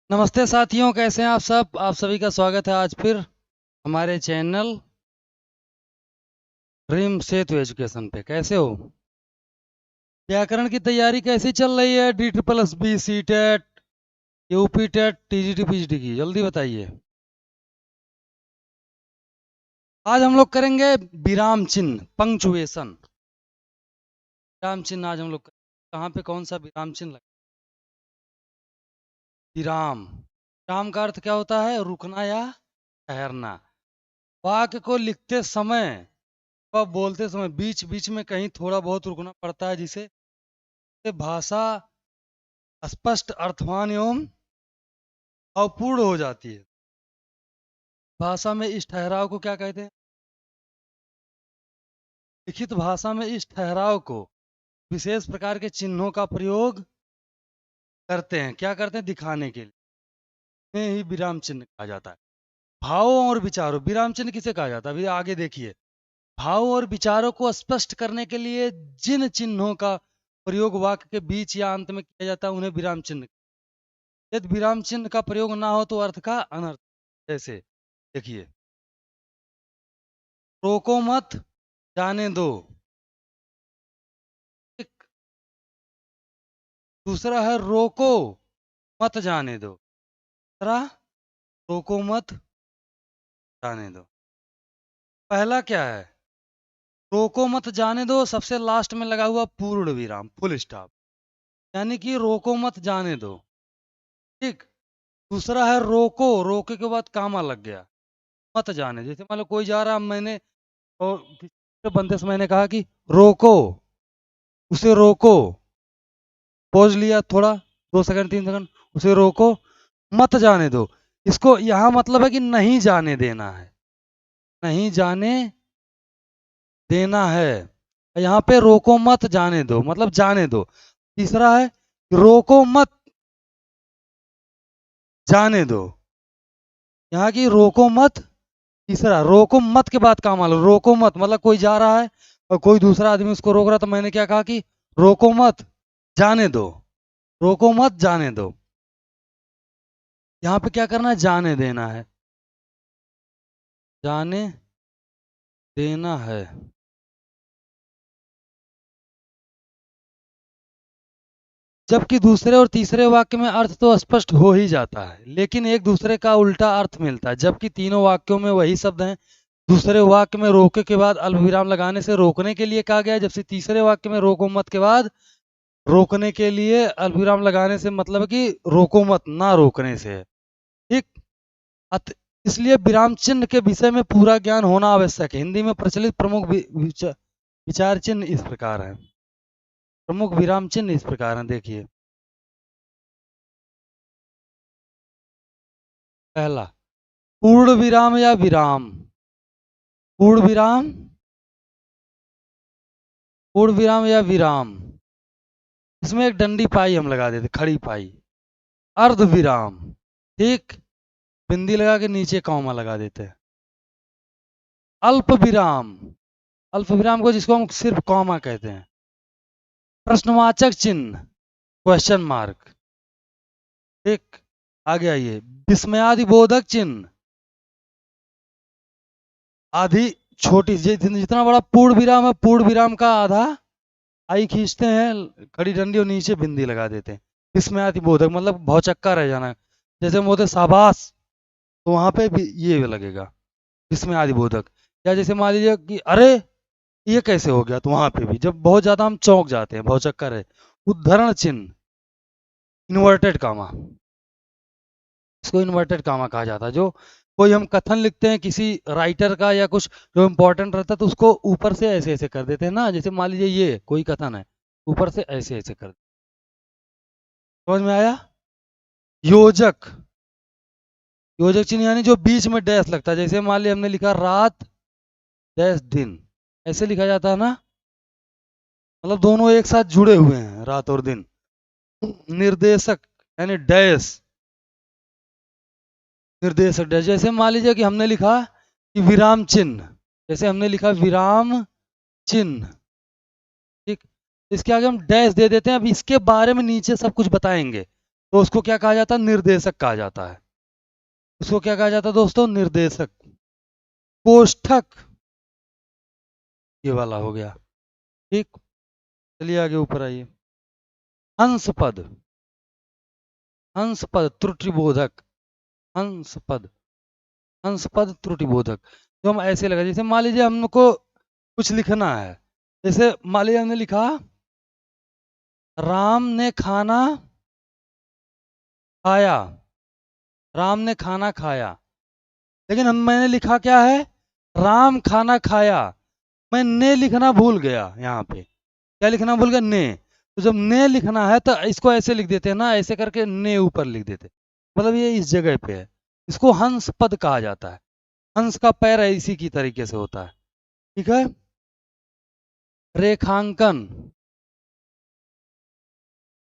नमस्ते साथियों, कैसे हैं आप सब। आप सभी का स्वागत है आज फिर हमारे चैनल ड्रीम सेतु एजुकेशन पे। कैसे हो? व्याकरण की तैयारी कैसी चल रही है? D triple S B, C TET, UP TET, TGT PGT की जल्दी बताइए। आज हम लोग करेंगे विराम चिन्ह, पंक्चुएशन। विराम चिन्ह आज हम लोग कहाँ पे कौन सा विराम चिन्ह लगा? विराम। विराम का अर्थ क्या होता है? रुकना या ठहरना। वाक्य को लिखते समय व बोलते समय बीच बीच में कहीं थोड़ा बहुत रुकना पड़ता है, जिसे भाषा स्पष्ट, अर्थवान एवं अपूर्ण हो जाती है। भाषा में इस ठहराव को क्या कहते हैं? लिखित भाषा में इस ठहराव को विशेष प्रकार के चिन्हों का प्रयोग करते हैं। क्या करते हैं? दिखाने के लिए इन्हें ही विराम चिन्ह कहा जाता है। भावों और विचारों, विराम चिन्ह किसे कहा जाता है? अभी आगे देखिए। भावों और विचारों को स्पष्ट करने के लिए जिन चिन्हों का प्रयोग वाक्य के बीच या अंत में किया जाता है उन्हें विराम चिन्ह। यदि विराम चिन्ह का प्रयोग ना हो तो अर्थ का अनर्थ। जैसे देखिए, रोको मत, जाने दो। एक दूसरा है रोको मत, जाने दो। तीसरा रोको मत, जाने दो। पहला क्या है? रोको मत जाने दो सबसे लास्ट में लगा हुआ पूर्ण विराम, फुल स्टॉप, यानी कि रोको मत जाने दो। ठीक। दूसरा है रोको, रोके के बाद कामा लग गया, मत जाने। जैसे मान लो कोई जा रहा, मैंने और किसी बंदे से मैंने कहा कि रोको, उसे रोको, पॉज लिया थोड़ा, 2 सेकंड 3 सेकंड, उसे रोको मत जाने दो। इसको यहां मतलब है कि नहीं जाने देना है, नहीं जाने देना है। यहाँ पे रोको मत जाने दो मतलब जाने दो। तीसरा है रोको मत जाने दो, यहाँ की रोको मत। तीसरा रोको मत के बाद काम आलो, रोको मत मतलब कोई जा रहा है और कोई दूसरा आदमी उसको रोक रहा, तो मैंने क्या कहा कि रोको मत, जाने दो। रोको मत, जाने दो। यहाँ पे क्या करना है? जाने देना है, जाने देना है। जबकि दूसरे और तीसरे वाक्य में अर्थ तो स्पष्ट हो ही जाता है, लेकिन एक दूसरे का उल्टा अर्थ मिलता है। जबकि तीनों वाक्यों में वही शब्द हैं। दूसरे वाक्य में रोके के बाद अल्पविराम लगाने से रोकने के लिए कहा गया है, जबकि तीसरे वाक्य में रोको मत के बाद रोकने के लिए अल्पविराम लगाने से मतलब है कि रोको मत, ना रोकने से है। ठीक। इसलिए विराम चिन्ह के विषय में पूरा ज्ञान होना आवश्यक है। हिंदी में प्रचलित प्रमुख विचार चिन्ह इस प्रकार है। प्रमुख विराम चिन्ह इस प्रकार हैं, देखिए। पहला, पूर्ण विराम या विराम। पूर्ण विराम, पूर्ण विराम या विराम, इसमें एक डंडी पाई हम लगा देते, खड़ी पाई। अर्ध विराम, ठीक, बिंदी लगा के नीचे कॉमा लगा देते हैं। अल्प विराम, अल्प विराम को जिसको हम सिर्फ कॉमा कहते हैं। प्रश्नवाचक चिन्ह, क्वेश्चन मार्क। ठीक। आगे आइए, विस्मयादिबोधक चिन्ह, आधी छोटी, जितना बड़ा पूर्ण विराम है, पूर्ण विराम का आधा आई खींचते हैं, खड़ी डंडी और नीचे बिंदी लगा देते हैं। विस्मयादिबोधक मतलब भौचक्का रह जाना। जैसे हम बोलते शाबाश, तो वहां पे भी ये लगेगा विस्मयादिबोधक। या जैसे मान लीजिए कि अरे ये कैसे हो गया, तो वहां पे भी जब बहुत ज्यादा हम चौंक जाते हैं, भौचक्का रहे। उद्धरण चिन्ह, इन्वर्टेड कामा, इसको इन्वर्टेड कामा कहा जाता है। जो कोई हम कथन लिखते हैं किसी राइटर का या कुछ जो इंपॉर्टेंट रहता है, तो उसको ऊपर से ऐसे ऐसे कर देते हैं ना। जैसे मान लीजिए ये कोई कथन है, ऊपर से ऐसे ऐसे कर, समझ में आया? योजक, योजक चिन्ह यानी जो बीच में डैश लगता है। जैसे मान लिया हमने लिखा रात डैश दिन, ऐसे लिखा जाता है ना, मतलब दोनों एक साथ जुड़े हुए हैं, रात और दिन। निर्देशक यानी डैश, निर्देशक डैश। जैसे मान लीजिए कि हमने लिखा कि विराम चिन्ह, जैसे हमने लिखा विराम चिन्ह, ठीक, इसके आगे हम डैश दे देते हैं। अब इसके बारे में नीचे सब कुछ बताएंगे। तो उसको क्या कहा जाता है? निर्देशक कहा जाता है। उसको क्या कहा जाता है दोस्तों? निर्देशक। कोष्ठक, ये वाला हो गया। ठीक, चलिए आगे ऊपर आइए। हंस पद, हंस पद त्रुटिबोधक, हंस पद, हंस पद त्रुटिबोधक। तो हम ऐसे लगा, जैसे मान लीजिए हमको कुछ लिखना है। जैसे मान लीजिए हमने लिखा राम ने खाना खाया, राम ने खाना खाया, लेकिन मैंने लिखा क्या है? राम खाना खाया। मैं ने लिखना भूल गया यहाँ पे। क्या लिखना भूल गया? ने। तो जब ने लिखना है तो इसको ऐसे लिख देते हैं ना, ऐसे करके ने ऊपर लिख देते, मतलब ये इस जगह पे है। इसको हंस पद कहा जाता है। हंस का पैर है, इसी की तरीके से होता है। ठीक है। रेखांकन,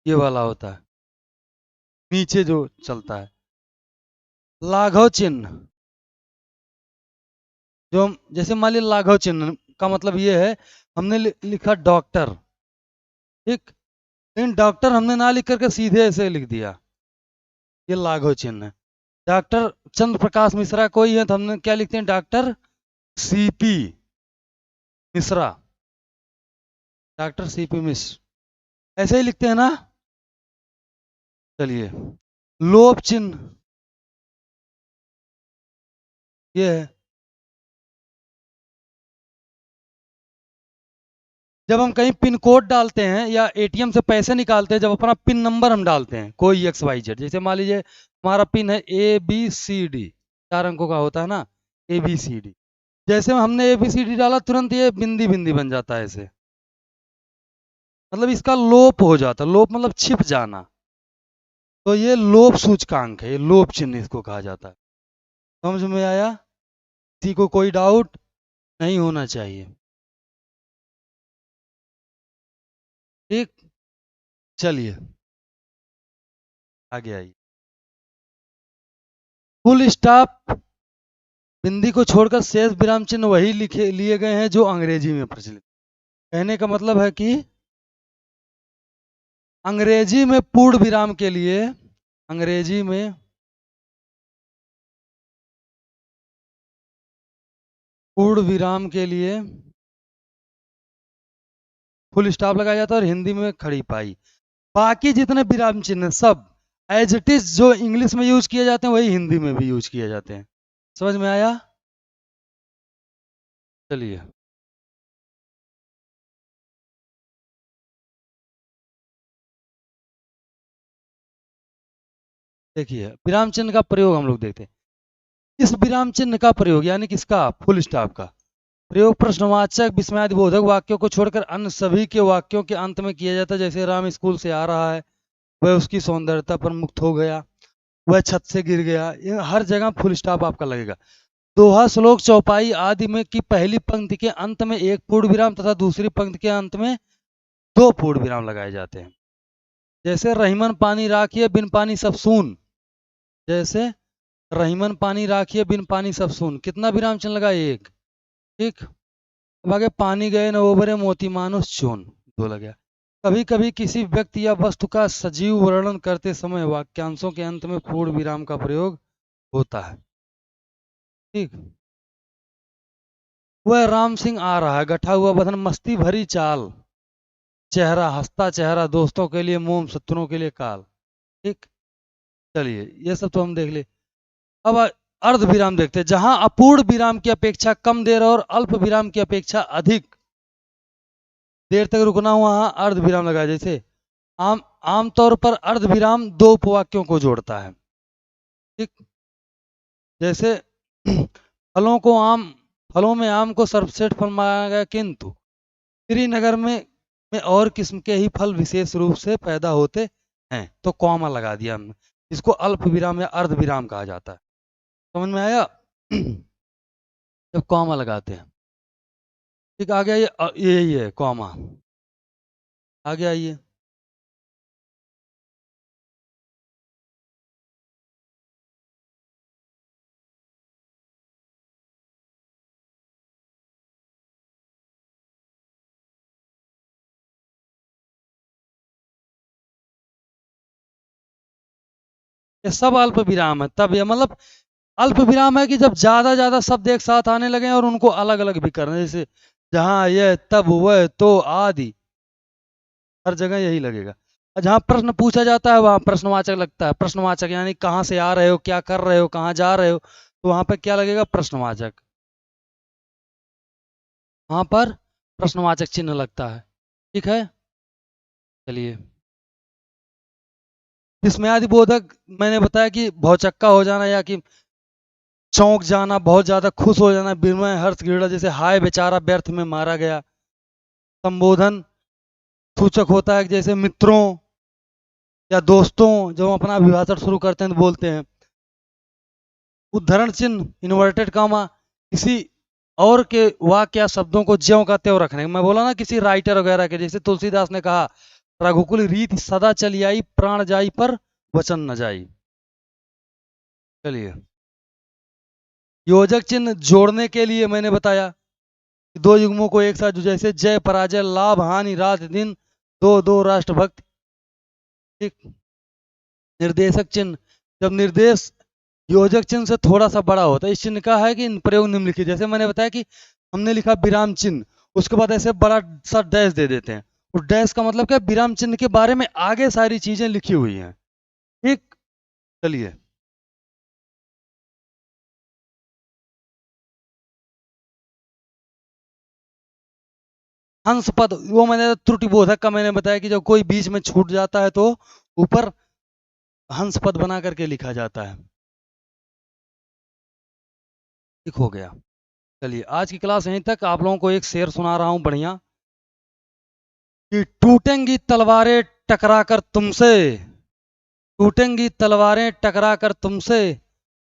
ये वाला होता है, नीचे जो चलता है। लाघव चिन्ह, जो जैसे मान लीजिए लाघव चिन्ह का मतलब ये है, हमने लिखा डॉक्टर, ठीक, लेकिन डॉक्टर हमने ना लिख करके सीधे ऐसे लिख दिया, ये लाघव चिन्ह है। डॉक्टर चंद्र प्रकाश मिश्रा कोई है तो हमने क्या लिखते हैं? Doctor CP Mishra, doctor CP Mishra, ऐसे ही लिखते हैं ना। चलिए, लोभ चिन्ह, ये है। जब हम कहीं पिन कोड डालते हैं या एटीएम से पैसे निकालते हैं, जब अपना पिन नंबर हम डालते हैं कोई एक्स वाई जेड, जैसे मान लीजिए हमारा पिन है ABCD, 4 अंकों का होता है ना, ABCD। जैसे हमने ABCD डाला, तुरंत ये बिंदी बिंदी बन जाता है ऐसे, मतलब इसका लोप हो जाता है। लोप मतलब छिप जाना। तो ये लोप सूचकांक है, ये लोप चिन्ह इसको कहा जाता है। समझ में आया? किसी को कोई डाउट नहीं होना चाहिए। ठीक, चलिए आगे आइए। फुल स्टॉप, बिंदी को छोड़कर शेष विराम चिन्ह वही लिखे लिए गए हैं जो अंग्रेजी में प्रचलित। कहने का मतलब है कि अंग्रेजी में पूर्ण विराम के लिए, अंग्रेजी में पूर्ण विराम के लिए फुल स्टॉप लगाया जाता है, और हिंदी में खड़ी पाई। बाकी जितने विराम चिन्ह सब एज इट इज जो इंग्लिश में यूज किए जाते हैं वही हिंदी में भी यूज किए जाते हैं। समझ में आया? चलिए, देखिए विराम चिन्ह का प्रयोग हम लोग देखते हैं। इस विराम चिन्ह का प्रयोग यानी किसका? फुल स्टॉप का प्रयोग प्रश्नवाचक विस्मयादिबोधक वाक्यों को छोड़कर अन्य सभी के वाक्यों के अंत में किया जाता है। जैसे राम स्कूल से आ रहा है, वह उसकी सौंदर्यता पर मुक्त हो गया, वह छत से गिर गया, ये हर जगह फुल स्टॉप आपका लगेगा। दोहा, श्लोक, चौपाई आदि में की पहली पंक्ति के अंत में एक पूर्ण विराम तथा दूसरी पंक्ति के अंत में 2 पूर्ण विराम लगाए जाते हैं। जैसे रहीमन पानी राखिए बिन पानी सब सून, जैसे रहीमन पानी राखिए बिन पानी सब सून, कितना विराम चिन्ह लगा? एक। ठीक, अब आगे पानी गए न ओबरे मोती मानुष चून, 2 लग गया। कभी कभी किसी व्यक्ति या वस्तु का सजीव वर्णन करते समय वाक्यांशों के अंत में पूर्ण विराम का प्रयोग होता है। ठीक, वह राम सिंह आ रहा है, गठा हुआ बदन, मस्ती भरी चाल, चेहरा हंसता चेहरा, दोस्तों के लिए मोम शत्रुओं के लिए काल। ठीक, चलिए ये सब तो हम देख ले। अब अर्ध विराम देखते हैं। जहां अपूर्ण विराम की अपेक्षा कम देर और अल्प विराम की अपेक्षा अधिक देर तक रुकना हो, वहां अर्ध विराम लगाया। जैसे आम आमतौर पर अर्ध विराम 2 उपवाक्यों को जोड़ता है। ठीक, जैसे फलों में आम को सर्वश्रेष्ठ फल माना गया, किंतु श्रीनगर में और किस्म के ही फल विशेष रूप से पैदा होते हैं, तो कॉमा लगा दिया हमने। इसको अल्प विराम या अर्ध विराम कहा जाता है। समझ में आया? जब कॉमा लगाते हैं। ठीक, आगे आइए, यही है कॉमा। आगे आइए। ये सब अल्प विराम है। तब ये मतलब अल्प विराम है कि जब ज्यादा ज्यादा शब्द एक साथ आने लगे और उनको अलग अलग भी करना, जैसे जहां, यह, तब, वह, तो, आदि, हर जगह यही लगेगा। और जहां प्रश्न पूछा जाता है वहां प्रश्नवाचक लगता है। प्रश्नवाचक यानी कहाँ से आ रहे हो, क्या कर रहे हो, कहाँ जा रहे हो, तो वहां पर क्या लगेगा? प्रश्नवाचक। वहां पर प्रश्नवाचक चिन्ह लगता है। ठीक है, चलिए। विस्मयादि बोधक मैंने बताया कि भौचक्का हो जाना या कि चौंक जाना, बहुत ज्यादा खुश हो जाना, विस्मय, हर्ष, घृणा, जैसे हाय बेचारा व्यर्थ में मारा गया। संबोधन सूचक होता है, जैसे मित्रों या दोस्तों, जब हम अपना अभिभाषण शुरू करते हैं तो बोलते हैं। उद्धरण चिन्ह, इन्वर्टेड कामा, किसी और के वाक्य या शब्दों को ज्यों का त्यों रखने। मैं बोला ना किसी राइटर वगैरह के, जैसे तुलसीदास ने कहा, रघुकुल रीत सदा चली आई, प्राण जाई पर वचन न जाई। चलिए, योजक चिन्ह जोड़ने के लिए मैंने बताया कि दो युग्मों को एक साथ, जैसे जय पराजय, लाभ हानि, रात दिन, दो दो राष्ट्रभक्त। ठीक। निर्देशक चिन्ह, जब निर्देश योजक चिन्ह से थोड़ा सा बड़ा होता है, इस चिन्ह का है कि प्रयोग निम्नलिखित, जैसे मैंने बताया कि हमने लिखा विराम चिन्ह, उसके बाद ऐसे बड़ा सा डैश दे देते हैं। उस डैश का मतलब क्या? विराम चिन्ह के बारे में आगे सारी चीजें लिखी हुई हैं। ठीक। चलिए, हंस पद, वो मैंने त्रुटि बोधक का मैंने बताया कि जब कोई बीच में छूट जाता है तो ऊपर हंस पद बना करके लिखा जाता है। ठीक हो गया। चलिए, आज की क्लास यहीं तक। आप लोगों को एक शेर सुना रहा हूं बढ़िया, कि टूटेंगी तलवारें टकरा कर तुमसे, टूटेंगी तलवारें टकरा कर तुमसे,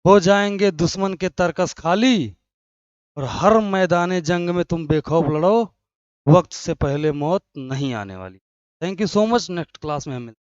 हो जाएंगे दुश्मन के तरकस खाली, और हर मैदान जंग में तुम बेखौफ लड़ो, वक्त से पहले मौत नहीं आने वाली। Thank you so much. Next class में हम मिलते हैं।